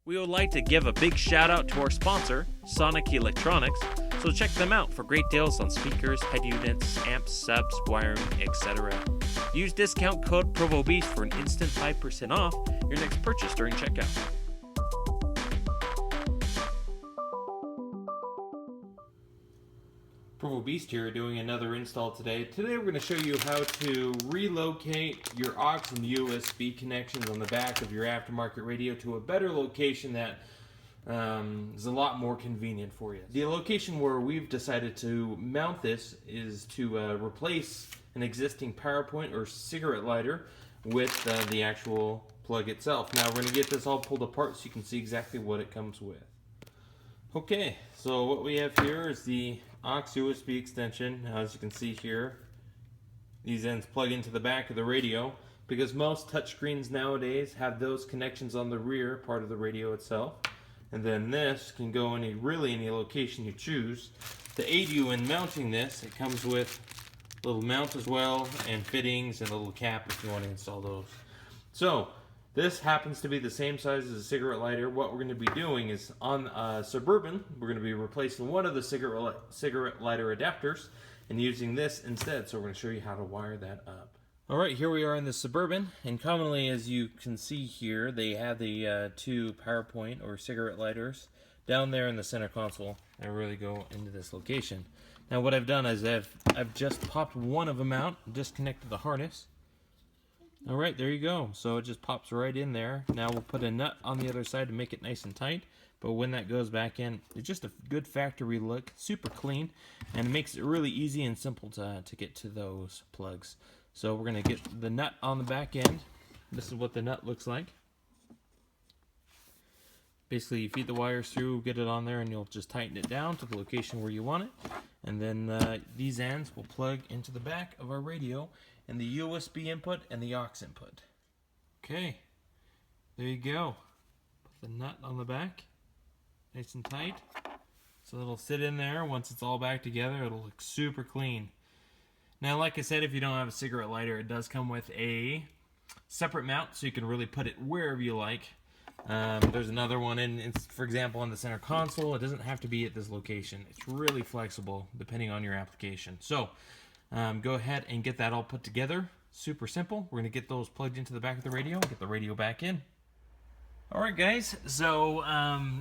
We would like to give a big shout out to our sponsor, Sonic Electronics, so check them out for great deals on speakers, head units, amps, subs, wiring, etc. Use discount code PROVOBEAST for an instant 5% off your next purchase during checkout. PROVOBEAST here doing another install today. Today we're going to show you how to relocate your AUX and USB connections on the back of your aftermarket radio to a better location that is a lot more convenient for you. The location where we've decided to mount this is to replace an existing power point or cigarette lighter with the actual plug itself. Now we're going to get this all pulled apart so you can see exactly what it comes with. Okay, so what we have here is the AUX USB extension. Now, as you can see here, these ends plug into the back of the radio because most touchscreens nowadays have those connections on the rear part of the radio itself. And then this can go any location you choose. To aid you in mounting this, it comes with a little mount as well and fittings and a little cap if you want to install those. So this happens to be the same size as a cigarette lighter. What we're going to be doing is on Suburban, we're going to be replacing one of the cigarette lighter adapters and using this instead. So we're going to show you how to wire that up. Alright, here we are in the Suburban, and commonly, as you can see here, they have the two PowerPoint or cigarette lighters down there in the center console that really go into this location. Now what I've done is I've just popped one of them out, disconnected the harness. Alright, there you go. So it just pops right in there. Now we'll put a nut on the other side to make it nice and tight. But when that goes back in, it's just a good factory look, super clean, and it makes it really easy and simple to get to those plugs. So we're going to get the nut on the back end. This is what the nut looks like. Basically, you feed the wires through, get it on there, and you'll just tighten it down to the location where you want it. And then these ends will plug into the back of our radio and the USB input and the AUX input. Okay, there you go. Put the nut on the back, nice and tight. So it'll sit in there. Once it's all back together, it'll look super clean. Now, like I said, if you don't have a cigarette lighter, it does come with a separate mount, so you can really put it wherever you like. There's another one, for example, on the center console. It doesn't have to be at this location. It's really flexible depending on your application. So go ahead and get that all put together. Super simple. We're going to get those plugged into the back of the radio and get the radio back in. Alright guys, so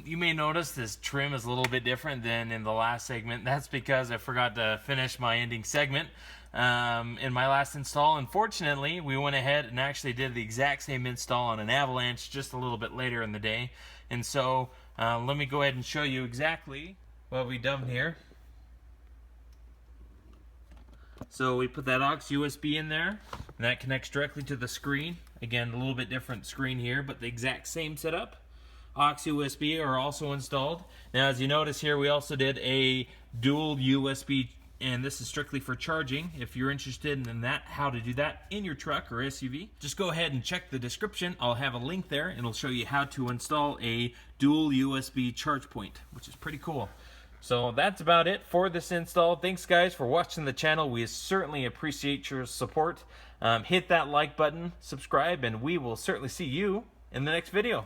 you may notice this trim is a little bit different than in the last segment. That's because I forgot to finish my ending segment in my last install. Unfortunately, we went ahead and actually did the exact same install on an Avalanche just a little bit later in the day. And so let me go ahead and show you exactly what we've done here. So we put that AUX USB in there, and that connects directly to the screen. Again, a little bit different screen here, but the exact same setup. AUX USB are also installed. Now, as you notice here, we also did a dual USB, and this is strictly for charging. If you're interested in that, how to do that in your truck or SUV, just go ahead and check the description. I'll have a link there, and it'll show you how to install a dual USB charge point, which is pretty cool. So that's about it for this install. Thanks guys for watching the channel. We certainly appreciate your support. Hit that like button, subscribe, and we will certainly see you in the next video.